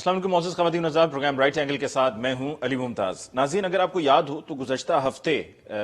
السلام علیکم معزز خواتین ناظرین، پروگرام رائٹ اینگل کے ساتھ میں ہوں علی ممتاز۔ ناظرین، اگر آپ کو یاد ہو تو گزشتہ ہفتے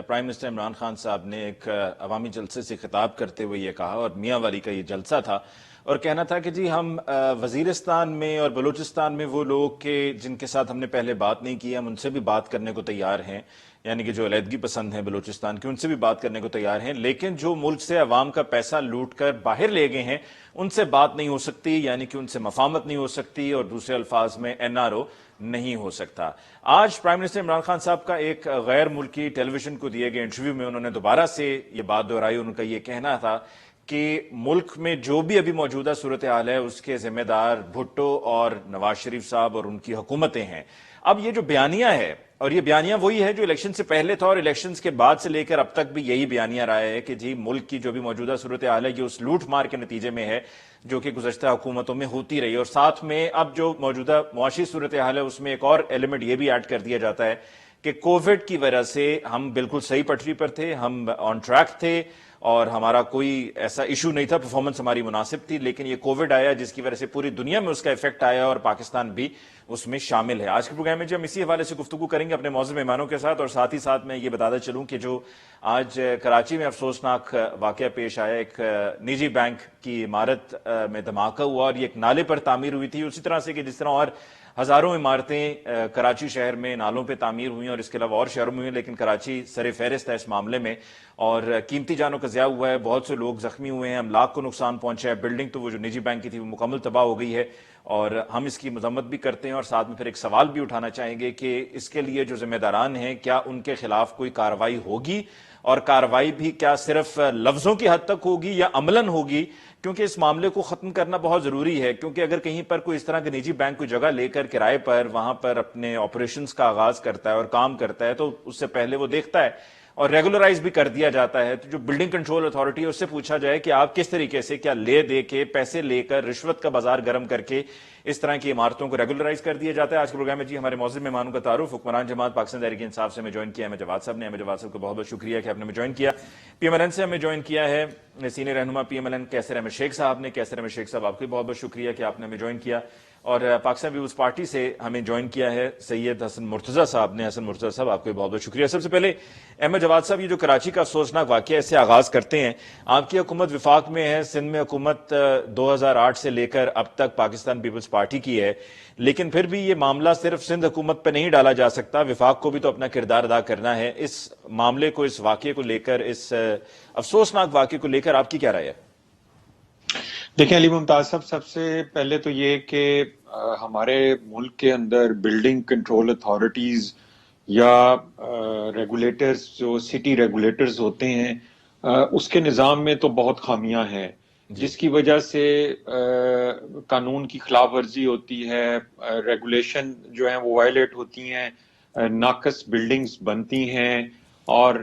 پرائم منسٹر عمران خان صاحب نے ایک عوامی جلسے سے خطاب کرتے ہوئے یہ کہا، اور میاں والی کا یہ جلسہ تھا، اور کہنا تھا کہ جی ہم وزیرستان میں اور بلوچستان میں وہ لوگ کہ جن کے ساتھ ہم نے پہلے بات نہیں کی، ہم ان سے بھی بات کرنے کو تیار ہیں، یعنی کہ جو علیحدگی پسند ہیں بلوچستان کی، ان سے بھی بات کرنے کو تیار ہیں، لیکن جو ملک سے عوام کا پیسہ لوٹ کر باہر لے گئے ہیں ان سے بات نہیں ہو سکتی، یعنی کہ ان سے مفاہمت نہیں ہو سکتی، اور دوسرے الفاظ میں NRO نہیں ہو سکتا۔ آج پرائم منسٹر عمران خان صاحب کا ایک غیر ملکی ٹیلی ویژن کو دیے گئے انٹرویو میں انہوں نے دوبارہ سے یہ بات دہرائی، ان کا یہ کہنا تھا کہ ملک میں جو بھی ابھی موجودہ صورتحال ہے اس کے ذمہ دار بھٹو اور نواز شریف صاحب اور ان کی حکومتیں ہیں۔ اب یہ جو بیانیہ ہے، اور یہ بیانیہ وہی ہے جو الیکشن سے پہلے تھا اور الیکشنز کے بعد سے لے کر اب تک بھی یہی بیانیہ رہا ہے کہ جی ملک کی جو بھی موجودہ صورتحال ہے یہ اس لوٹ مار کے نتیجے میں ہے جو کہ گزشتہ حکومتوں میں ہوتی رہی، اور ساتھ میں اب جو موجودہ معاشی صورتحال ہے اس میں ایک اور ایلیمنٹ یہ بھی ایڈ کر دیا جاتا ہے کہ کووڈ کی وجہ سے ہم بالکل صحیح پٹری پر تھے، ہم آن ٹریک تھے اور ہمارا کوئی ایسا ایشو نہیں تھا، پرفارمنس ہماری مناسب تھی، لیکن یہ کووڈ آیا جس کی وجہ سے پوری دنیا میں اس کا ایفیکٹ آیا اور پاکستان بھی اس میں شامل ہے۔ آج کے پروگرام میں جو ہم اسی حوالے سے گفتگو کریں گے اپنے معزز مہمانوں کے ساتھ، اور ساتھ ہی ساتھ میں یہ بتاتا چلوں کہ جو آج کراچی میں افسوسناک واقعہ پیش آیا، ایک نجی بینک کی عمارت میں دھماکہ ہوا اور یہ ایک نالے پر تعمیر ہوئی تھی، اسی طرح سے کہ جس طرح اور ہزاروں عمارتیں کراچی شہر میں نالوں پہ تعمیر ہوئی اور اس کے علاوہ اور شہروں میں ہوئی، لیکن کراچی سر فہرست ہے اس معاملے میں، اور قیمتی جانوں کا ضیاع ہوا ہے، بہت سے لوگ زخمی ہوئے ہیں، املاک کو نقصان پہنچا ہے، بلڈنگ تو وہ جو نجی بینک کی تھی وہ مکمل تباہ ہو گئی ہے، اور ہم اس کی مذمت بھی کرتے ہیں اور ساتھ میں پھر ایک سوال بھی اٹھانا چاہیں گے کہ اس کے لیے جو ذمہ داران ہیں کیا ان کے خلاف کوئی کارروائی ہوگی، اور کارروائی بھی کیا صرف لفظوں کی حد تک ہوگی یا عملاً ہوگی، کیونکہ اس معاملے کو ختم کرنا بہت ضروری ہے، کیونکہ اگر کہیں پر کوئی اس طرح کے نجی بینک کو جگہ لے کر کرائے پر وہاں پر اپنے آپریشنز کا آغاز کرتا ہے اور کام کرتا ہے تو اس سے پہلے وہ دیکھتا ہے اور ریگولرائز بھی کر دیا جاتا ہے، تو جو بلڈنگ کنٹرول اتھارٹی ہے اس سے پوچھا جائے کہ آپ کس طریقے سے کیا لے دے کے پیسے لے کر رشوت کا بازار گرم کر کے اس طرح کی عمارتوں کو ریگولرائز کر دیا جاتا ہے۔ آج کے پروگرام میں جی ہمارے معزز مہمانوں کا تعارف، حکمران جماعت پاکستان تحریک انصاف سے ہمیں جوائن کیا احمد جواد صاحب نے۔ احمد جواد صاحب کو بہت بہت شکریہ کہ آپ نے ہمیں جوائن کیا۔ PMLN سے ہمیں جوائن کیا ہے سینئر رہنما PMLN کیسر احمد شیخ صاحب نے۔ کیسر احمد شیخ صاحب آپ کو بہت بہت شکریہ کہ آپ نے ہمیں جوائن کیا، اور پاکستان پیپلز پارٹی سے ہمیں جوائن کیا ہے سید حسن مرتضیٰ صاحب نے۔ حسن مرتضیٰ صاحب آپ کو بہت بہت شکریہ۔ سب سے پہلے احمد جواد صاحب، یہ جو کراچی کا افسوسناک واقعہ اس سے آغاز کرتے ہیں، آپ کی حکومت وفاق میں ہے، سندھ میں حکومت 2008 سے لے کر اب تک پاکستان پیپلز پارٹی کی ہے، لیکن پھر بھی یہ معاملہ صرف سندھ حکومت پہ نہیں ڈالا جا سکتا، وفاق کو بھی تو اپنا کردار ادا کرنا ہے۔ اس معاملے کو، اس واقعے کو لے کر، اس افسوسناک واقعے کو لے کر آپ کی کیا رائے ہے؟ دیکھیں علی ممتاز صاحب، سب سے پہلے تو یہ کہ ہمارے ملک کے اندر بلڈنگ کنٹرول اتھارٹیز یا ریگولیٹرز جو سٹی ریگولیٹرز ہوتے ہیں اس کے نظام میں تو بہت خامیاں ہیں، جس کی وجہ سے قانون کی خلاف ورزی ہوتی ہے، ریگولیشن جو ہیں وہ وائلیٹ ہوتی ہیں، ناقص بلڈنگز بنتی ہیں اور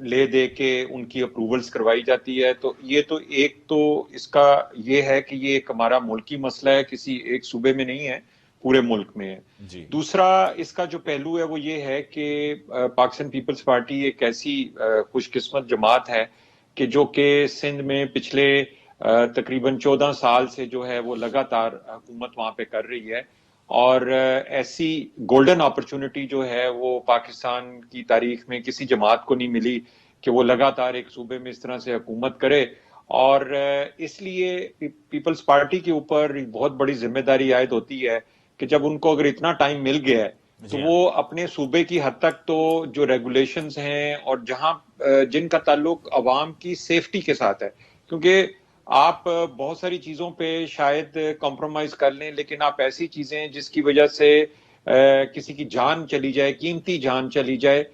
لے دے کے ان کی اپروولز کروائی جاتی ہے۔ تو یہ تو ایک تو اس کا یہ ہے کہ یہ ایک ہمارا ملکی مسئلہ ہے، کسی ایک صوبے میں نہیں ہے، پورے ملک میں ہے۔ جی۔ دوسرا اس کا جو پہلو ہے وہ یہ ہے کہ پاکستان پیپلز پارٹی ایک ایسی خوش قسمت جماعت ہے کہ جو کہ سندھ میں پچھلے تقریباً 14 سال سے جو ہے وہ لگاتار حکومت وہاں پہ کر رہی ہے، اور ایسی گولڈن اپرچونٹی جو ہے وہ پاکستان کی تاریخ میں کسی جماعت کو نہیں ملی کہ وہ لگاتار ایک صوبے میں اس طرح سے حکومت کرے، اور اس لیے پیپلز پارٹی کے اوپر بہت بڑی ذمہ داری عائد ہوتی ہے کہ جب ان کو اگر اتنا ٹائم مل گیا ہے تو وہ اپنے صوبے کی حد تک تو جو ریگولیشنز ہیں اور جہاں جن کا تعلق عوام کی سیفٹی کے ساتھ ہے، کیونکہ آپ بہت ساری چیزوں پہ شاید کمپرومائز کر لیں، لیکن آپ ایسی چیزیں جس کی وجہ سے کسی کی جان چلی جائے، قیمتی جان چلی جائے،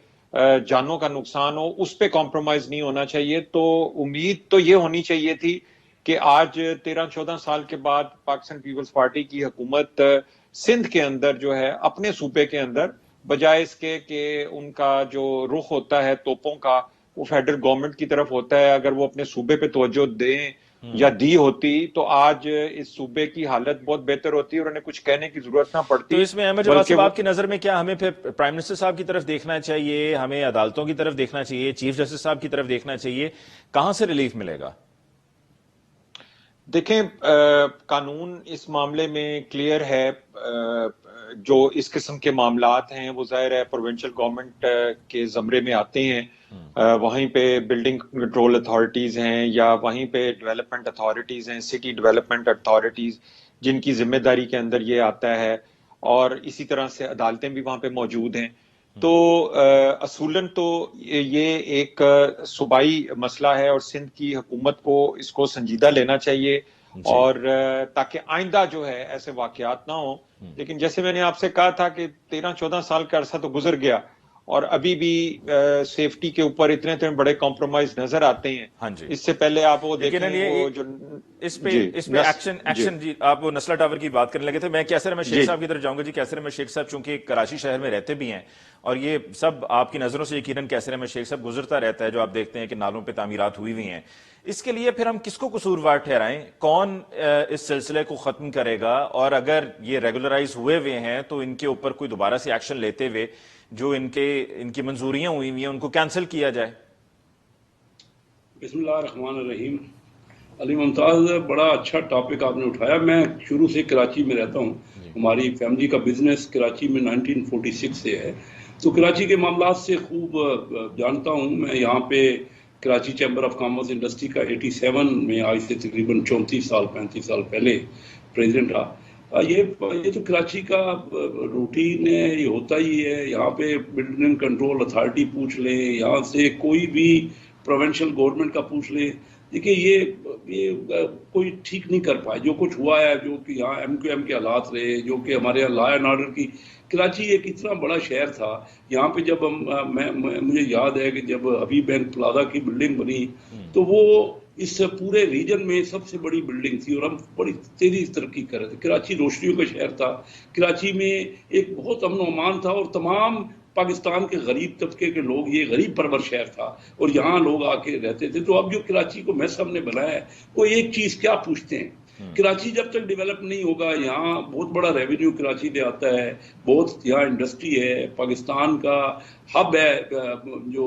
جانوں کا نقصان ہو، اس پہ کمپرومائز نہیں ہونا چاہیے۔ تو امید تو یہ ہونی چاہیے تھی کہ آج 13-14 سال کے بعد پاکستان پیپلز پارٹی کی حکومت سندھ کے اندر جو ہے اپنے صوبے کے اندر، بجائے اس کے کہ ان کا جو رخ ہوتا ہے توپوں کا وہ فیڈرل گورنمنٹ کی طرف ہوتا ہے، اگر وہ اپنے صوبے پہ توجہ دیں یا دی ہوتی تو آج اس صوبے کی حالت بہت بہتر ہوتی اور انہیں کچھ کہنے کی ضرورت نہ پڑتی۔ تو اس میں احمد جواد صاحب آپ کی نظر میں کیا ہمیں پھر پرائم منسٹر صاحب کی طرف دیکھنا چاہیے، ہمیں عدالتوں کی طرف دیکھنا چاہیے، چیف جسٹس صاحب کی طرف دیکھنا چاہیے، کہاں سے ریلیف ملے گا؟ دیکھیں قانون اس معاملے میں کلیئر ہے. جو اس قسم کے معاملات ہیں وہ ظاہر ہے پروونشل گورنمنٹ کے زمرے میں آتے ہیں. وہیں پہ بلڈنگ کنٹرول اتھارٹیز ہیں یا وہیں پہ ڈیولپمنٹ اتھارٹیز ہیں, سٹی ڈیولپمنٹ اتھارٹیز, جن کی ذمہ داری کے اندر یہ آتا ہے, اور اسی طرح سے عدالتیں بھی وہاں پہ موجود ہیں. تو اصولاً تو یہ ایک صوبائی مسئلہ ہے اور سندھ کی حکومت کو اس کو سنجیدہ لینا چاہیے, اور تاکہ آئندہ جو ہے ایسے واقعات نہ ہوں. لیکن جیسے میں نے آپ سے کہا تھا کہ 13-14 سال کا عرصہ تو گزر گیا, اور ابھی بھی سیفٹی کے اوپر اتنے بڑے کمپرومائز نظر آتے ہیں. اس سے پہلے آپ وہ دیکھیں وہ جو اس پہ ایکشن جی آپ وہ نسلا ٹاور کی بات کرنے لگے تھے. میں کیسر احمد شیخ صاحب کی طرف جاؤں گا. جی کیسر احمد شیخ صاحب چونکہ کراچی شہر میں رہتے بھی ہیں اور یہ سب آپ کی نظروں سے یقیناً کیسر احمد شیخ صاحب گزرتا رہتا ہے, جو آپ دیکھتے ہیں کہ نالوں پہ تعمیرات ہوئی ہوئی ہیں. اس کے لیے پھر ہم کس کو قصوروار ٹھہرائیں؟ کون اس سلسلے کو ختم کرے گا؟ اور اگر یہ ریگولرائز ہوئے ہیں تو ان کے اوپر کوئی دوبارہ سے ایکشن لیتے ہوئے جو ان کی منظوریاں ہوئی ہوئی ہیں ان کو کینسل کیا جائے. بسم اللہ الرحمن الرحیم. علی ممتاز, بڑا اچھا ٹاپک آپ نے اٹھایا. میں شروع سے کراچی میں رہتا ہوں, ہماری فیملی کا بزنس کراچی میں 1946 سے ہے, تو کراچی کے معاملات سے خوب جانتا ہوں. میں یہاں پہ Karachi chamber of commerce industry کا 87 میں آج سے تقریباً 34 سال 35 سال پہلے پریزیڈنٹ رہا. یہ تو کراچی کا روٹین ہے, یہ ہوتا ہی ہے. یہاں پہ بلڈنگ کنٹرول اتھارٹی پوچھ لیں, یہاں سے کوئی بھی پروونشل گورنمنٹ کا پوچھ لیں. دیکھیے یہ کوئی ٹھیک نہیں کر پائے جو کچھ ہوا ہے, جو کہ یہاں ایم کیو ایم کے حالات رہے, جو کہ ہمارے یہاں لا اینڈ آرڈر کی. کراچی ایک اتنا بڑا شہر تھا, یہاں پہ جب مجھے یاد ہے کہ جب حبیب بینک پلازا کی بلڈنگ بنی تو وہ اس پورے ریجن میں سب سے بڑی بلڈنگ تھی, اور ہم بڑی تیزی سے ترقی کر رہے تھے. کراچی روشنیوں کا شہر تھا, کراچی میں ایک بہت امن و امان تھا, اور تمام پاکستان کے غریب طبقے کے لوگ, یہ غریب پرور شہر تھا اور یہاں لوگ آ کے رہتے تھے. تو اب جو کراچی کو میں سب نے بنایا ہے وہ ایک چیز کیا پوچھتے ہیں, کراچی جب تک ڈیولپ نہیں ہوگا, یہاں بہت بڑا ریونیو کراچی سے آتا ہے, بہت یہاں انڈسٹری ہے, پاکستان کا ہب ہے, جو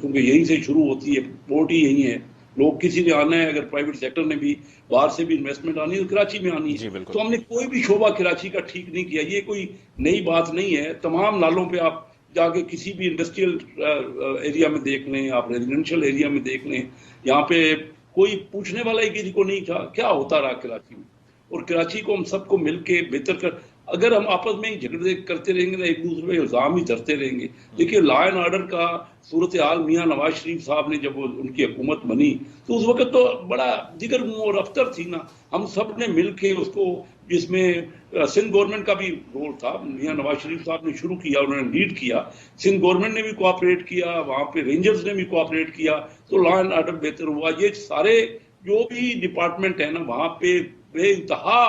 کیونکہ یہیں سے شروع ہوتی ہے, پورٹ ہی یہیں ہے. لوگ کسی نے آنا ہے, اگر پرائیویٹ سیکٹر نے بھی باہر سے بھی انویسٹمنٹ آنی ہے تو کراچی میں آنی ہے. تو ہم نے کوئی بھی شعبہ کراچی کا ٹھیک نہیں کیا. یہ کوئی نئی بات نہیں ہے. تمام نالوں پہ آپ جا کے کسی بھی انڈسٹریل ایریا میں دیکھ لیں, آپ ریزیڈینشیل ایریا میں دیکھ لیں, یہاں پہ کوئی پوچھنے والا ہی کسی کو نہیں تھا کیا ہوتا رہا کراچی میں. اور کراچی کو ہم سب کو مل کے بہتر کر, اگر ہم آپس میں ہی جھگڑے کرتے رہیں گے نا, ایک دوسرے پہ الزام ہی دھرتے رہیں گے. دیکھیے لا اینڈ آرڈر کا صورتحال میاں نواز شریف صاحب نے جب ان کی حکومت بنی تو اس وقت تو بڑا دیگر منہ رفتر تھی نا. ہم سب نے مل کے اس کو, جس میں سندھ گورنمنٹ کا بھی رول تھا, میاں نواز شریف صاحب نے شروع کیا, انہوں نے لیڈ کیا, سندھ گورنمنٹ نے بھی کوآپریٹ کیا, وہاں پہ رینجرز نے بھی کوآپریٹ کیا, تو لا اینڈ آرڈر بہتر ہوا. یہ سارے جو بھی ڈپارٹمنٹ ہیں نا, وہاں پہ بے انتہا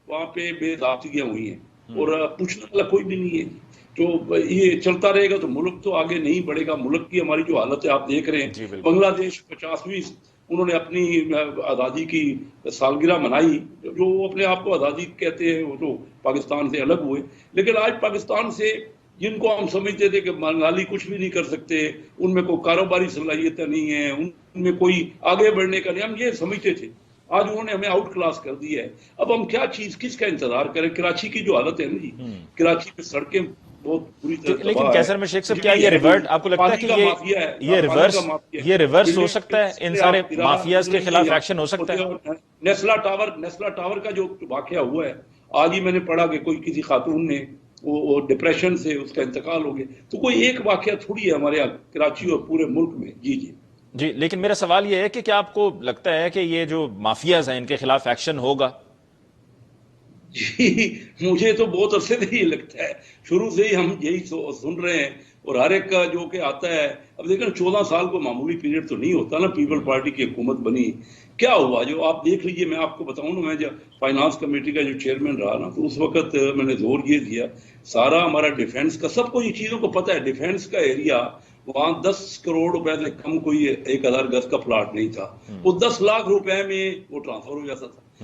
وہاں پہ بے ضابطگیاں ہوئی ہیں, اور پوچھنے والا کوئی بھی نہیں ہے. تو یہ چلتا رہے گا تو ملک تو آگے نہیں بڑھے گا. ملک کی ہماری جو حالت ہے آپ دیکھ رہے ہیں, بنگلہ دیش 50ویں انہوں نے اپنی آزادی کی سالگرہ منائی, جو وہ اپنے آپ کو آزادی کہتے ہیں, وہ تو پاکستان سے الگ ہوئے. لیکن آج پاکستان سے جن کو ہم سمجھتے تھے کہ بنگالی کچھ بھی نہیں کر سکتے, ان میں کوئی کاروباری صلاحیتیں نہیں ہیں, ان میں کوئی آگے بڑھنے کا نہیں, ہم یہ سمجھتے تھے, آج انہوں نے ہمیں آؤٹ کلاس کر دیا ہے. اب ہم کیا چیز کس کا انتظار کریں؟ کراچی کی جو حالت ہے نا جی, کراچی میں سڑکیں بہت بری طرح تباہ ہے. لیکن کیسر میں شیخ صاحب کیا یہ ریورٹ آپ کو لگتا ہے کہ یہ ریورس ہو سکتا ہے, ان سارے مافیاز کے خلاف ایکشن ہو سکتا ہے؟ نیسلا ٹاور کا جو واقعہ ہوا ہے, آج ہی میں نے پڑھا کہ کوئی کسی خاتون نے وہ ڈپریشن سے اس کا انتقال ہو گیا. تو کوئی ایک واقعہ تھوڑی ہے ہمارے کراچی اور پورے ملک میں. جی لیکن میرا سوال یہ ہے کہ کیا آپ کو لگتا ہے کہ یہ جو مافیاز ہیں ان کے خلاف ایکشن ہوگا؟ جی مجھے تو بہت عرصے سے یہ لگتا ہے, شروع سے ہی ہم یہی سن رہے ہیں, اور ہر ایک کا جو کہ آتا ہے. اب دیکھیں 14 سال کو معمولی پیریڈ تو نہیں ہوتا نا. پیپل پارٹی کی حکومت بنی, کیا ہوا جو آپ دیکھ لیجئے. میں آپ کو بتاؤں نا, میں جب فائنانس کمیٹی کا جو چیئرمین رہا نا, تو اس وقت میں نے زور یہ دیا, سارا ہمارا ڈیفینس کا, سب کو یہ چیزوں کو پتہ ہے, ڈیفینس کا ایریا وہاں 10 کروڑ روپے سے کم کوئی 1000 گز کا پلاٹ نہیں تھا. وہ 10 لاکھ روپے میں وہ ٹرانسفر ہو جاتا تھا.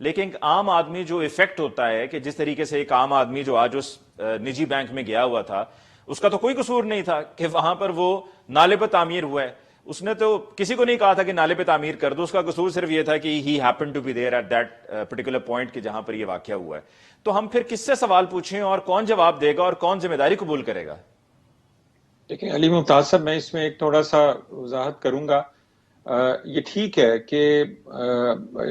لیکن ایک عام آدمی جو افیکٹ ہوتا ہے کہ جس طریقے سے ایک عام آدمی جو آج اس نجی بینک میں گیا ہوا تھا, اس کا تو کوئی قصور نہیں تھا کہ وہاں پر وہ نالے پہ تعمیر ہوا ہے, اس نے تو کسی کو نہیں کہا تھا کہ نالے پہ تعمیر کر دو, اس کا قصور صرف یہ تھا کہ he happen to be there at that particular point کہ جہاں پر یہ واقعہ ہوا ہے. تو ہم پھر کس سے سوال پوچھیں اور کون جواب دے گا اور کون ذمہ داری قبول کرے گا؟ دیکھیں علی ممتاز صاحب, میں اس میں ایک تھوڑا سا وضاحت کروں گا. یہ ٹھیک ہے کہ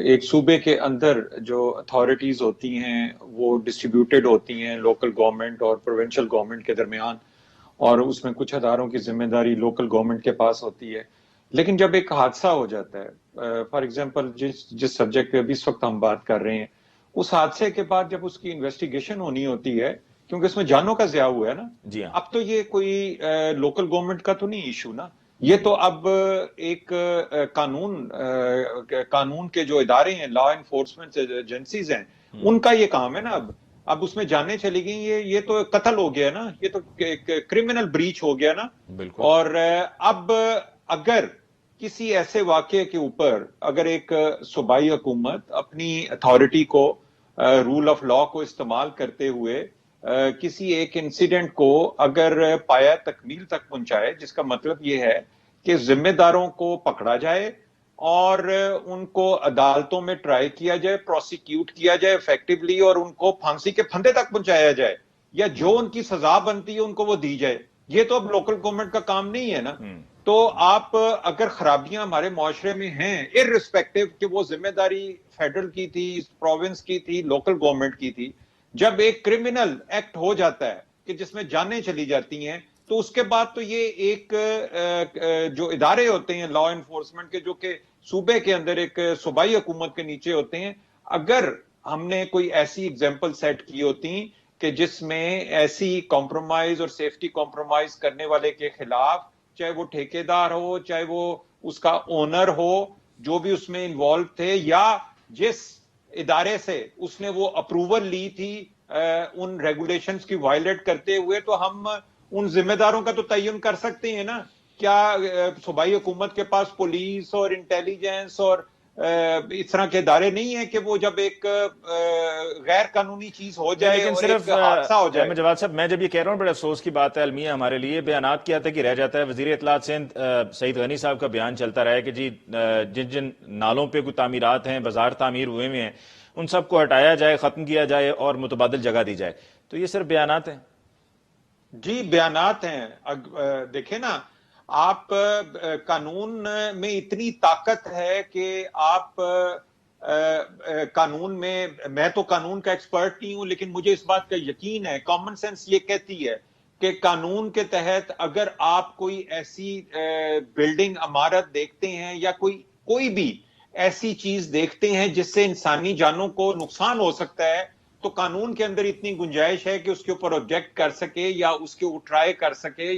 ایک صوبے کے اندر جو اتھارٹیز ہوتی ہیں وہ ڈسٹریبیوٹیڈ ہوتی ہیں لوکل گورنمنٹ اور پروونشل گورنمنٹ کے درمیان, اور اس میں کچھ اداروں کی ذمہ داری لوکل گورنمنٹ کے پاس ہوتی ہے. لیکن جب ایک حادثہ ہو جاتا ہے, فار ایگزامپل جس سبجیکٹ پہ ابھی اس وقت ہم بات کر رہے ہیں, اس حادثے کے بعد جب اس کی انویسٹیگیشن ہونی ہوتی ہے, کیونکہ اس میں جانوں کا ضیاع ہوا ہے نا, جی ہاں. اب تو یہ کوئی لوکل گورنمنٹ کا تو نہیں ایشو نا, یہ تو اب ایک قانون کے جو ادارے ہیں, لا انفورسمنٹ ایجنسیز ہیں, ان کا یہ کام ہے نا. اب اس میں جانیں چلی گئی, یہ تو قتل ہو گیا نا, یہ تو کرمنل بریچ ہو گیا نا. اور اب اگر کسی ایسے واقعے کے اوپر اگر ایک صوبائی حکومت اپنی اتھارٹی کو رول آف لا کو استعمال کرتے ہوئے کسی ایک انسیڈنٹ کو اگر پایا تکمیل تک پہنچائے, جس کا مطلب یہ ہے کہ ذمہ داروں کو پکڑا جائے اور ان کو عدالتوں میں ٹرائی کیا جائے, پروسیکیوٹ کیا جائے ایفیکٹولی, اور ان کو پھانسی کے پھندے تک پہنچایا جائے, یا جو ان کی سزا بنتی ہے ان کو وہ دی جائے. یہ تو اب لوکل گورنمنٹ کا کام نہیں ہے نا. تو آپ اگر خرابیاں ہمارے معاشرے میں ہیں, اررسپیکٹو کہ وہ ذمہ داری فیڈرل کی تھی, پروونس کی تھی, لوکل گورنمنٹ کی تھی, جب ایک کرمنل ایکٹ ہو جاتا ہے کہ جس میں جانیں چلی جاتی ہیں, تو اس کے بعد تو یہ ایک جو ادارے ہوتے ہیں لا انفورسمنٹ کے, جو کہ صوبے کے اندر ایک صوبائی حکومت کے نیچے ہوتے ہیں, اگر ہم نے کوئی ایسی ایگزامپل سیٹ کی ہوتی کہ جس میں ایسی کمپرومائز اور سیفٹی کمپرومائز کرنے والے کے خلاف, چاہے وہ ٹھیکیدار ہو, چاہے وہ اس کا اونر ہو, جو بھی اس میں انوالو تھے, یا جس ادارے سے اس نے وہ اپروول لی تھی ان ریگولیشنز کی وائلیٹ کرتے ہوئے, تو ہم ان ذمہ داروں کا تو تعین کر سکتے ہیں نا. کیا صوبائی حکومت کے پاس پولیس اور انٹیلیجنس اور اس طرح کے ادارے نہیں ہیں کہ وہ جب ایک غیر قانونی چیز ہو جائے لیکن اور صرف ایک حادثہ ہو جائے؟ احمد جواد صاحب, میں جب یہ کہہ رہا ہوں بڑے افسوس کی بات ہے المیہ ہمارے لیے, بیانات کیا تک ہی رہ جاتا ہے. وزیر اطلاعات سندھ سعید غنی صاحب کا بیان چلتا رہا ہے کہ جی جن جن نالوں پہ کوئی تعمیرات ہیں, بازار تعمیر ہوئے ہیں, ان سب کو ہٹایا جائے, ختم کیا جائے اور متبادل جگہ دی جائے. تو یہ صرف بیانات ہیں؟ جی بیانات ہیں. دیکھیں نا, آپ قانون میں اتنی طاقت ہے کہ آپ قانون میں تو قانون کا ایکسپرٹ نہیں ہوں, لیکن مجھے اس بات کا یقین ہے, کامن سینس یہ کہتی ہے کہ قانون کے تحت اگر آپ کوئی ایسی بلڈنگ, عمارت دیکھتے ہیں یا کوئی بھی ایسی چیز دیکھتے ہیں جس سے انسانی جانوں کو نقصان ہو سکتا ہے, تو قانون کے اندر اتنی گنجائش ہے کہ اس کے اوپر آبجیکٹ کر سکے, یا اس کے اوپر ٹرائی کر سکے,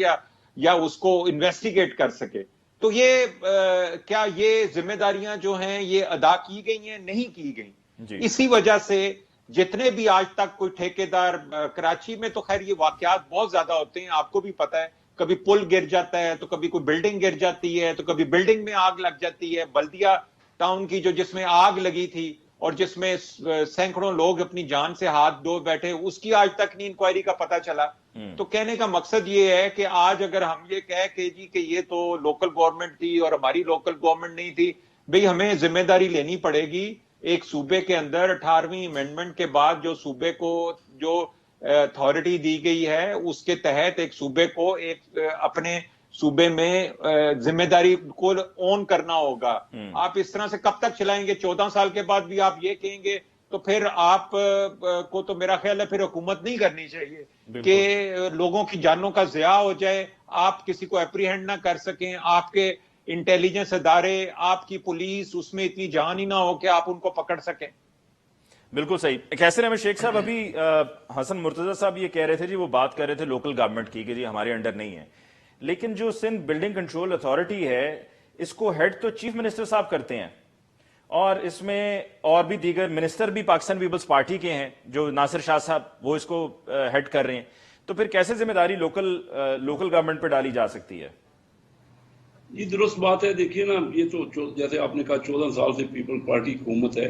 یا اس کو انویسٹیگیٹ کر سکے. تو یہ کیا یہ ذمہ داریاں جو ہیں یہ ادا کی گئی ہیں؟ نہیں کی گئی. اسی وجہ سے جتنے بھی آج تک کوئی ٹھیکیدار, کراچی میں تو خیر یہ واقعات بہت زیادہ ہوتے ہیں, آپ کو بھی پتا ہے, کبھی پل گر جاتا ہے, تو کبھی کوئی بلڈنگ گر جاتی ہے, تو کبھی بلڈنگ میں آگ لگ جاتی ہے. بلدیہ ٹاؤن کی جس میں آگ لگی تھی اور جس میں سینکڑوں لوگ اپنی جان سے ہاتھ دھو بیٹھے, اس کی آج تک نہیں انکوائری کا پتہ چلا. تو کہنے کا مقصد یہ ہے کہ آج اگر ہم یہ کہہ کہ جی کہ یہ تو لوکل گورنمنٹ تھی اور ہماری لوکل گورنمنٹ نہیں تھی, بھئی ہمیں ذمہ داری لینی پڑے گی. ایک صوبے کے اندر 18ویں امینڈمنٹ کے بعد جو صوبے کو جو اتھارٹی دی گئی ہے, اس کے تحت ایک صوبے کو ایک اپنے صوبے میں ذمہ داری کو اون کرنا ہوگا. آپ اس طرح سے کب تک چلائیں گے؟ 14 سال کے بعد بھی آپ یہ کہیں گے تو پھر آپ کو تو میرا خیال ہے پھر حکومت نہیں کرنی چاہیے کہ لوگوں کی جانوں کا ضیاع ہو جائے, آپ کسی کو اپریہینڈ نہ کر سکیں, آپ کے انٹیلیجنس ادارے, آپ کی پولیس اس میں اتنی جان ہی نہ ہو کہ آپ ان کو پکڑ سکیں. بالکل صحیح. کیسر احمد شیخ صاحب, ابھی حسن مرتضی صاحب یہ کہہ رہے تھے, جی وہ بات کر رہے تھے لوکل گورنمنٹ کی کہ جی ہمارے انڈر نہیں ہے, لیکن جو سندھ بلڈنگ کنٹرول اتھارٹی ہے اس کو ہیڈ تو چیف منسٹر صاحب کرتے ہیں, اور اس میں اور بھی دیگر منسٹر بھی پاکستان پیپلز پارٹی کے ہیں, جو ناصر شاہ صاحب وہ اس کو ہیڈ کر رہے ہیں. تو پھر کیسے ذمہ داری لوکل گورنمنٹ پہ ڈالی جا سکتی ہے؟ یہ درست بات ہے. دیکھیے نا, یہ تو جیسے آپ نے کہا 14 سال سے پیپل پارٹی حکومت ہے,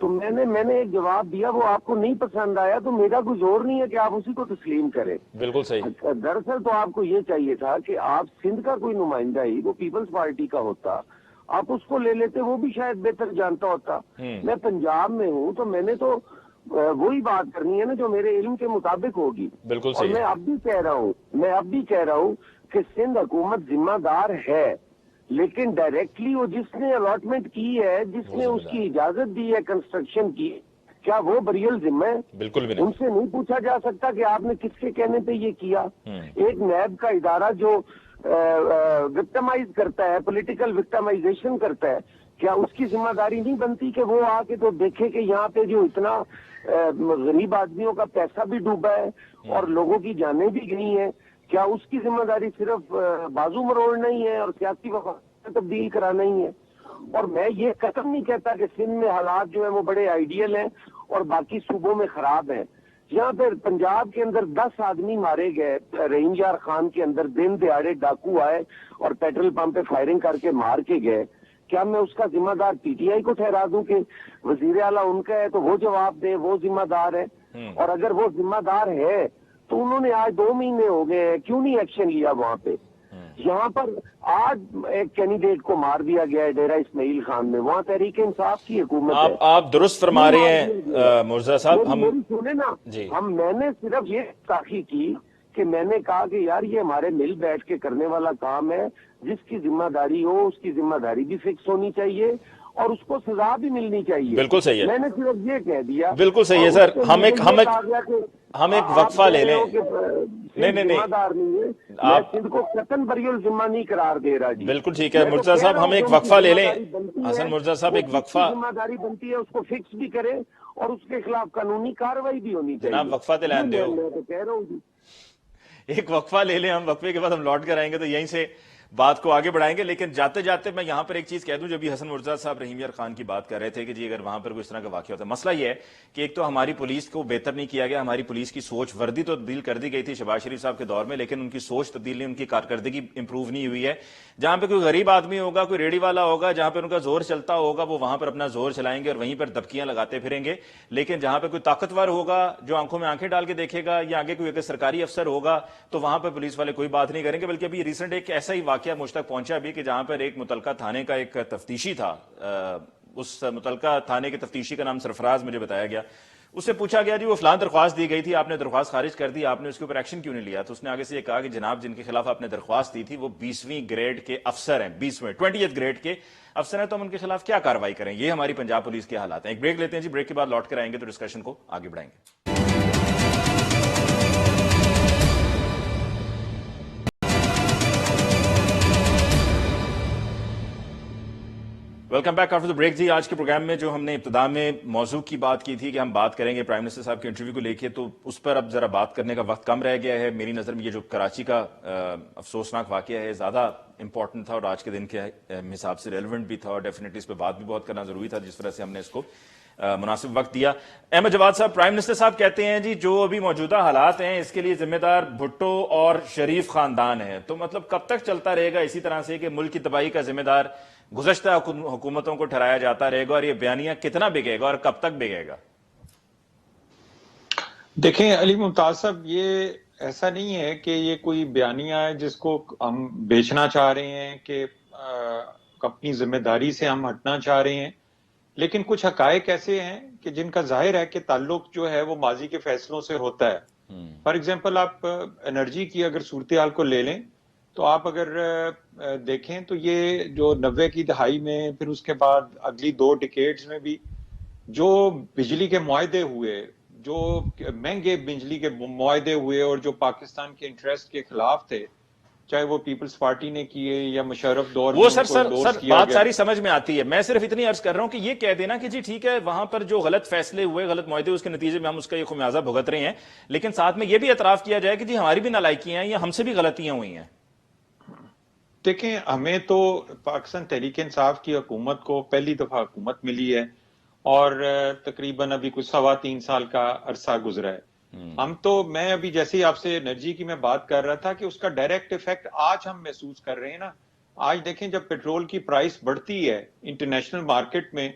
تو میں نے ایک جواب دیا, وہ آپ کو نہیں پسند آیا تو میرا کوئی زور نہیں ہے کہ آپ اسی کو تسلیم کریں. بالکل صحیح. دراصل تو آپ کو یہ چاہیے تھا کہ آپ سندھ کا کوئی نمائندہ ہی وہ پیپلز پارٹی کا ہوتا, آپ اس کو لے لیتے, وہ بھی شاید بہتر جانتا ہوتا. میں پنجاب میں ہوں تو میں نے تو وہی بات کرنی ہے نا جو میرے علم کے مطابق ہوگی. بالکل اور صحیح. میں اب بھی کہہ رہا ہوں کہ سندھ حکومت ذمہ دار ہے, لیکن ڈائریکٹلی وہ جس نے الاٹمنٹ کی ہے, جس نے اس کی اجازت دی ہے کنسٹرکشن کی, کیا وہ بری الذمہ ہے؟ بالکل بھی ان نہیں. سے نہیں پوچھا جا سکتا کہ آپ نے کس کے کہنے پہ یہ کیا. ایک نیب کا ادارہ جو وکٹمائز کرتا ہے, پولیٹیکل وکٹمائزیشن کرتا ہے, کیا اس کی ذمہ داری نہیں بنتی کہ وہ آ کے تو دیکھے کہ یہاں پہ جو اتنا غریب آدمیوں کا پیسہ بھی ڈوبا ہے اور لوگوں کی جانیں بھی گئی ہیں, کیا اس کی ذمہ داری صرف بازو مروڑنا ہی ہے اور سیاسی وفاقت تبدیل کرانا ہی ہے؟ اور میں یہ قسم نہیں کہتا کہ سندھ میں حالات جو ہیں وہ بڑے آئیڈیل ہیں اور باقی صوبوں میں خراب ہیں. یہاں پہ پنجاب کے اندر 10 آدمی مارے گئے, رحیم یار خان کے اندر دن دیہاڑے ڈاکو آئے اور پیٹرول پمپ پہ فائرنگ کر کے مار کے گئے. کیا میں اس کا ذمہ دار پی ٹی آئی کو ٹھہرا دوں کہ وزیر اعلیٰ ان کا ہے تو وہ جواب دے, وہ ذمہ دار ہے؟ اور اگر وہ ذمہ دار ہے تو انہوں نے آج 2 مہینے ہو گئے ہیں, کیوں نہیں ایکشن لیا وہاں پہ؟ یہاں پر آج ایک کینڈیڈیٹ کو مار دیا گیا ہے ڈیرہ اسماعیل خان میں, وہاں تحریک انصاف کی حکومت ہے. آپ درست فرما رہے ہیں مرزا صاحب. ہم سنیں نا, جی میں نے صرف یہ تحقیق کی کہ میں نے کہا کہ یار یہ ہمارے مل بیٹھ کے کرنے والا کام ہے, جس کی ذمہ داری ہو اس کی ذمہ داری بھی فکس ہونی چاہیے اور اس کو سزا بھی ملنی چاہیے. بالکل صحیح ہے. میں نے صرف یہ کہہ دیا. بالکل صحیح ہے سر. ہم ایک وقفہ لے لیں. نہیں ذمہ دار نہیں ہے, میں سندھ کو قطعاً بری الذمہ نہیں قرار دے رہا. جی بالکل ٹھیک ہے مرزا صاحب, ہم ایک وقفہ لے لیں. حسن مرزا صاحب ایک وقفہ, ذمہ داری بنتی ہے اس کو فکس بھی کرے اور اس کے خلاف قانونی کارروائی بھی ہونی چاہیے. جناب وقفہ دلان دے. میں تو کہہ رہا ہوں جی ایک وقفہ لے لیں, ہم وقفے کے بعد ہم لوٹ کر آئیں گے تو یہیں سے بات کو آگے بڑھائیں گے. لیکن جاتے جاتے میں یہاں پر ایک چیز کہہ دوں, جب بھی حسن مرزا صاحب رحیم یار خان کی بات کر رہے تھے کہ جی اگر وہاں پر کوئی اس طرح کا واقعہ ہوتا ہے, مسئلہ یہ ہے کہ ایک تو ہماری پولیس کو بہتر نہیں کیا گیا, ہماری پولیس کی سوچ وردی تو تبدیل کر دی گئی تھی شہباز شریف صاحب کے دور میں, لیکن ان کی سوچ تبدیل نہیں, ان کی کارکردگی امپروو نہیں ہوئی ہے. جہاں پہ کوئی غریب آدمی ہوگا, کوئی ریڑھی والا ہوگا, جہاں پہ ان کا زور چلتا ہوگا وہ وہاں پر اپنا زور چلائیں گے اور وہیں پر دبکیاں لگاتے پھریں گے. لیکن جہاں پہ کوئی طاقتور ہوگا جو آنکھوں میں آنکھیں ڈال کے دیکھے گا, یا آگے کوئی اگر سرکاری افسر ہوگا تو وہاں پہ پولیس والے کوئی بات نہیں کریں گے. بلکہ ابھی ریسنٹ ایک ایسا ہی واقعہ مجھ تک پہنچا بھی کہ جہاں پر ایک متعلقہ تھانے کا ایک تفتیشی تھا, اس متعلقہ تھانے کے تفتیشی کا نام سرفراز مجھے بتایا گیا. اس سے پوچھا گیا جی وہ فلان درخواست دی گئی تھی, آپ نے درخواست خارج کر دی, آپ نے اس کے اوپر ایکشن کیوں نہیں لیا؟ تو اس نے آگے سے یہ کہا کہ جناب جن کے خلاف آپ نے درخواست دی تھی وہ 20ویں گریڈ کے افسر ہیں, 20th گریڈ کے افسر ہیں, تو ہم ان کے خلاف کیا کارروائی کریں؟ یہ ہماری پنجاب پولیس کے حالات ہیں. ایک بریک لیتے ہیں جی, بریک کے بعد لوٹ کر آئیں گے تو ڈسکشن کو آگے بڑھائیں گے. Welcome back after the break. جی آج کے پروگرام میں جو ہم نے ابتدا میں موضوع کی بات کی تھی کہ ہم بات کریں گے پرائم منسٹر صاحب کے انٹرویو کو لے کے, تو اس پر اب ذرا بات کرنے کا وقت کم رہ گیا ہے. میری نظر میں یہ جو کراچی کا افسوسناک واقعہ ہے زیادہ امپورٹنٹ تھا اور آج کے دن کے حساب سے ریلیونٹ بھی تھا, اور ڈیفینیٹلی اس پہ بات بھی بہت کرنا ضروری تھا, جس طرح سے ہم نے اس کو مناسب وقت دیا. احمد جواد صاحب, پرائم منسٹر صاحب کہتے ہیں جی جو ابھی موجودہ حالات ہیں اس کے لیے ذمہ دار بھٹو اور شریف خاندان ہے, تو مطلب کب تک چلتا رہے گا اسی طرح سے کہ ملک کی تباہی کا ذمہ دار گزشتہ حکومتوں کو ٹھہرایا جاتا رہے گا, اور یہ بیانیہ کتنا بگے گا اور کب تک بگے گا؟ دیکھیں علی ممتاز صاحب, یہ ایسا نہیں ہے کہ یہ کوئی بیانیہ ہے جس کو ہم بیچنا چاہ رہے ہیں کہ اپنی ذمہ داری سے ہم ہٹنا چاہ رہے ہیں, لیکن کچھ حقائق ایسے ہیں کہ جن کا ظاہر ہے کہ تعلق جو ہے وہ ماضی کے فیصلوں سے ہوتا ہے. فار ایگزامپل آپ انرجی کی اگر صورتحال کو لے لیں تو آپ اگر دیکھیں تو یہ جو 90 کی دہائی میں, پھر اس کے بعد اگلی 2 ڈیکیڈز میں بھی جو بجلی کے معاہدے ہوئے, جو مہنگے بجلی کے معاہدے ہوئے اور جو پاکستان کے انٹرسٹ کے خلاف تھے, چاہے وہ پیپلز پارٹی نے کیے یا مشرف دور وہ میں سر بات ساری سمجھ میں آتی ہے. میں صرف اتنی عرض کر رہا ہوں کہ یہ کہہ دینا کہ جی ٹھیک ہے وہاں پر جو غلط فیصلے ہوئے, غلط معاہدے, اس کے نتیجے میں ہم اس کا یہ خمیازہ بھگت رہے ہیں, لیکن ساتھ میں یہ بھی اعتراف کیا جائے کہ جی ہماری بھی نالائکیاں ہیں یا ہم سے بھی غلطیاں ہوئی ہیں. دیکھیں ہمیں تو پاکستان تحریک انصاف کی حکومت کو پہلی دفعہ حکومت ملی ہے اور تقریباً ابھی کچھ 3.25 سال کا عرصہ گزرا ہے. ہم تو, میں ابھی جیسے ہی آپ سے انرجی کی میں بات کر رہا تھا کہ اس کا ڈائریکٹ ایفیکٹ آج ہم محسوس کر رہے ہیں نا. آج دیکھیں جب پیٹرول کی پرائس بڑھتی ہے انٹرنیشنل مارکیٹ میں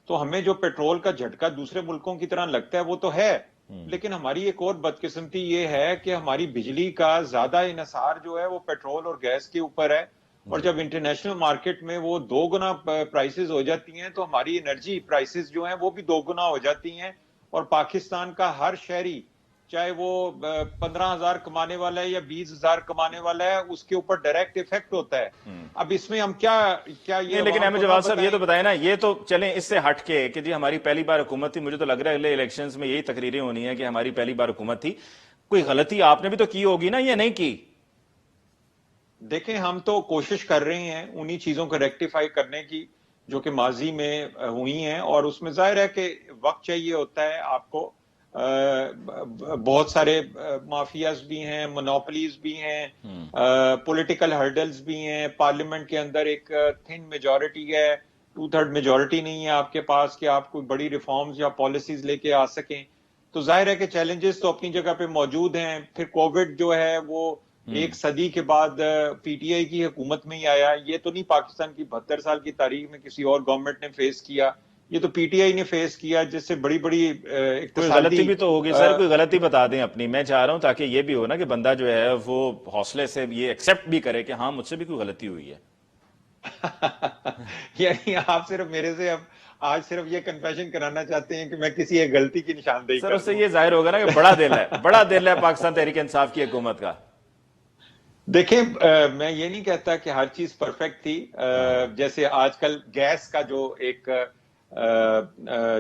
تو ہمیں جو پیٹرول کا جھٹکا دوسرے ملکوں کی طرح لگتا ہے وہ تو ہے، لیکن ہماری ایک اور بدقسمتی یہ ہے کہ ہماری بجلی کا زیادہ انحصار جو ہے وہ پیٹرول اور گیس کے اوپر ہے، اور جب انٹرنیشنل مارکیٹ میں وہ 2 گنا پرائسز ہو جاتی ہیں تو ہماری انرجی پرائسز جو ہیں وہ بھی 2 گنا ہو جاتی ہیں، اور پاکستان کا ہر شہری چاہے وہ 15,000 کمانے والا ہے یا 20,000 کمانے والا ہے، اس کے اوپر ڈائریکٹ ایفیکٹ ہوتا ہے۔ اب اس میں ہم کیا یہ لیکن عوام احمد کو نہ جواد صاحب یہ تو بتائیں؟ بتائیں نا، یہ تو چلیں اس سے ہٹ کے کہ جی ہماری پہلی بار حکومت تھی، مجھے تو لگ رہا ہے اگلے الیکشنز میں یہی تقریریں ہونی ہے کہ ہماری پہلی بار حکومت تھی، کوئی غلطی آپ نے بھی تو کی ہوگی نا یا نہیں کی؟ دیکھیں ہم تو کوشش کر رہے ہیں انہی چیزوں کو ریکٹیفائی کرنے کی جو کہ ماضی میں ہوئی ہیں، اور اس میں ظاہر ہے کہ وقت چاہیے ہوتا ہے آپ کو۔ بہت سارے مافیاز بھی ہیں، مونوپلیز بھی ہیں، پولیٹیکل ہرڈلز بھی ہیں، پارلیمنٹ کے اندر ایک تھن میجورٹی ہے، 2/3 میجورٹی نہیں ہے آپ کے پاس کہ آپ کوئی بڑی ریفارمز یا پالیسیز لے کے آ سکیں، تو ظاہر ہے کہ چیلنجز تو اپنی جگہ پہ موجود ہیں۔ پھر کووڈ جو ہے وہ ایک صدی کے بعد پی ٹی آئی کی حکومت میں ہی آیا، یہ تو نہیں پاکستان کی 72 سال کی تاریخ میں کسی اور گورنمنٹ نے فیس کیا، یہ تو پی ٹی آئی نے فیس کیا، جس سے بڑی بڑی کوئی غلطی اقتصادی بھی تو ہوگی سر، کوئی غلطی بتا دیں اپنی، میں چاہ رہا ہوں تاکہ یہ بھی ہو نا کہ بندہ جو ہے وہ حوصلے سے یہ ایکسیپٹ بھی کرے کہ ہاں مجھ سے بھی کوئی غلطی ہوئی ہے۔ یعنی آپ صرف میرے سے اب آج صرف یہ کنفیشن کرانا چاہتے ہیں کہ میں کسی ایک غلطی کی نشاندہی سر کر اس سے دوں؟ یہ ظاہر ہوگا نا کہ بڑا دل ہے، بڑا دل ہے پاکستان تحریک انصاف کی حکومت کا۔ دیکھیں میں یہ نہیں کہتا کہ ہر چیز پرفیکٹ تھی، جیسے آج کل گیس کا جو ایک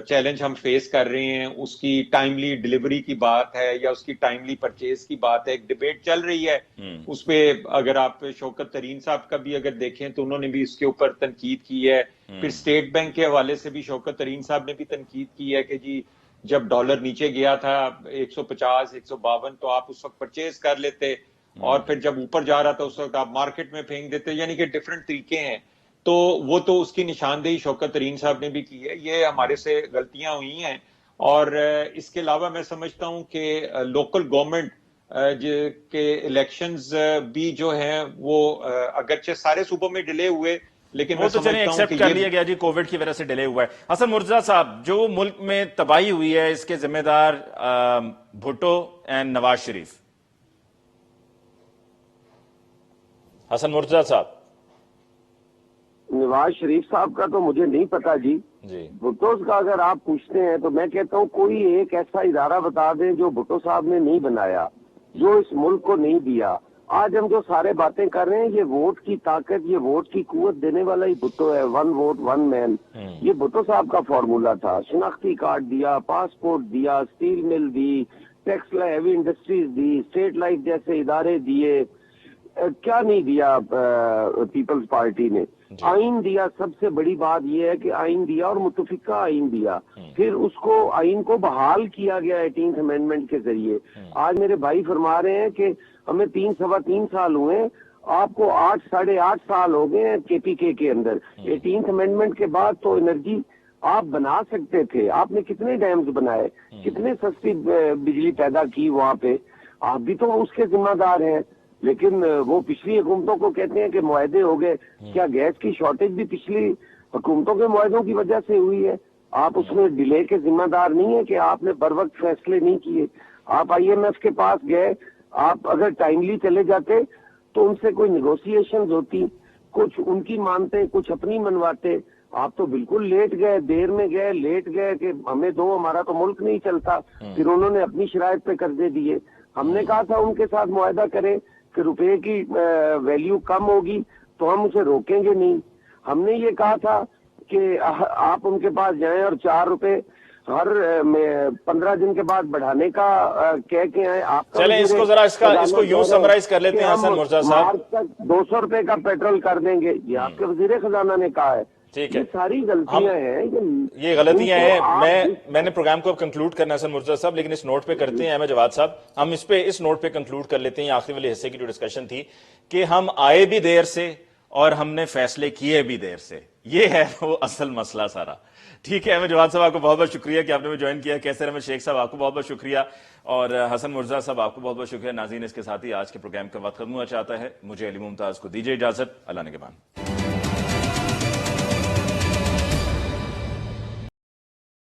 چیلنج ہم فیس کر رہے ہیں، اس کی ٹائملی ڈیلیوری کی بات ہے یا اس کی ٹائملی پرچیز کی بات ہے، ایک ڈیبیٹ چل رہی ہے اس پہ۔ اگر آپ شوکت ترین صاحب کا بھی اگر دیکھیں تو انہوں نے بھی اس کے اوپر تنقید کی ہے، پھر اسٹیٹ بینک کے حوالے سے بھی شوکت ترین صاحب نے بھی تنقید کی ہے کہ جی جب ڈالر نیچے گیا تھا 150 152 تو آپ اس وقت پرچیز کر لیتے، اور پھر جب اوپر جا رہا تھا اس وقت آپ مارکیٹ میں پھینک دیتے، یعنی کہ ڈیفرنٹ طریقے ہیں۔ تو وہ تو اس کی نشاندہی شوکت ترین صاحب نے بھی کی ہے، یہ ہمارے سے غلطیاں ہوئی ہیں۔ اور اس کے علاوہ میں سمجھتا ہوں کہ لوکل گورنمنٹ کے الیکشنز بھی جو ہیں وہ اگرچہ سارے صوبوں میں ڈیلے ہوئے، لیکن وہ میں تو چلیں سمجھتا ہوں کہ ایکسیپٹ کر یہ لیا گیا جی، کووڈ کی وجہ سے ڈیلے ہوا ہے۔ حسن مرتضیٰ صاحب، جو ملک میں تباہی ہوئی ہے اس کے ذمہ دار بھٹو اینڈ نواز شریف۔ حسن مرتضیٰ صاحب۔ نواز شریف صاحب کا تو مجھے نہیں پتا جی، بھٹو کا اگر آپ پوچھتے ہیں تو میں کہتا ہوں کوئی ایک ایسا ادارہ بتا دیں جو بھٹو صاحب نے نہیں بنایا، جو اس ملک کو نہیں دیا۔ آج ہم جو سارے باتیں کر رہے ہیں یہ ووٹ کی طاقت، یہ ووٹ کی قوت دینے والا ہی بھٹو ہے، 1 ووٹ 1 مین، یہ بھٹو صاحب کا فارمولا تھا۔ شناختی کارڈ دیا، پاسپورٹ دیا، اسٹیل مل دی، ٹیکس ہیوی انڈسٹریز دی، اسٹیٹ لائف جیسے ادارے دیے، کیا نہیں دیا پیپلز پارٹی نے؟ آئین دیا، سب سے بڑی بات یہ ہے کہ آئین دیا اور متفقہ آئین دیا، پھر اس کو آئین کو بحال کیا گیا 18th امینڈمنٹ کے ذریعے۔ آج میرے بھائی فرما رہے ہیں کہ ہمیں 3 سال ہوئے، آپ کو 8 ساڑھے 8 سال ہو گئے کے پی کے اندر۔ 18th امینڈمنٹ کے بعد تو انرجی آپ بنا سکتے تھے، آپ نے کتنے ڈیمز بنائے، کتنے سستی بجلی پیدا کی وہاں پہ، آپ بھی تو اس کے ذمہ دار ہیں۔ لیکن وہ پچھلی حکومتوں کو کہتے ہیں کہ معاہدے ہو گئے، کیا گیس کی شارٹیج بھی پچھلی حکومتوں کے معاہدوں کی وجہ سے ہوئی ہے؟ آپ اس میں ڈیلے کے ذمہ دار نہیں ہیں کہ آپ نے بر وقت فیصلے نہیں کیے۔ آپ آئی ایم ایف کے پاس گئے، آپ اگر ٹائملی چلے جاتے تو ان سے کوئی نیگوسیشنز ہوتی، کچھ ان کی مانتے کچھ اپنی منواتے۔ آپ تو بالکل لیٹ گئے، دیر میں گئے، لیٹ گئے کہ ہمیں دو، ہمارا تو ملک نہیں چلتا، پھر انہوں نے اپنی شرائط پہ قرضے دیے۔ ہم نے کہا تھا ان کے ساتھ معاہدہ کریں کہ روپے کی ویلیو کم ہوگی تو ہم اسے روکیں گے نہیں۔ ہم نے یہ کہا تھا کہ آپ ان کے پاس جائیں اور 4 روپے ہر 15 دن کے بعد بڑھانے کا کہہ کے آئے۔ آپ چلیں اس کو ذرا اس کو یوں سمرائز کر لیتے ہیں حسن مرتضیٰ صاحب۔ مارچ تک 200 روپے کا پیٹرول کر دیں گے، یہ آپ کے وزیر خزانہ نے کہا ہے۔ ٹھیک ہے، یہ ساری غلطیاں ہیں، یہ غلطیاں ہیں۔ میں نے پروگرام کو کنکلوڈ کرنا ہے حسن مرتضیٰ صاحب، لیکن اس نوٹ پہ کرتے ہیں احمد جواد صاحب، ہم اس نوٹ پہ کنکلوڈ کر لیتے ہیں، آخری والے حصے کی جو ڈسکشن تھی کہ ہم آئے بھی دیر سے اور ہم نے فیصلے کیے بھی دیر سے، یہ ہے وہ اصل مسئلہ سارا۔ ٹھیک ہے احمد جواد صاحب، آپ کو بہت بہت شکریہ کہ آپ نے مجھے جوائن کیا۔ کیسر احمد شیخ صاحب آپ کو بہت بہت شکریہ، اور حسن مرتضیٰ صاحب آپ کو بہت بہت شکریہ۔ ناظرین اس کے ساتھ ہی آج کے پروگرام کا وقت ختم ہوا چاہتا ہے، مجھے علی ممتاز کو دیجیے اجازت، اللہ نگہبان۔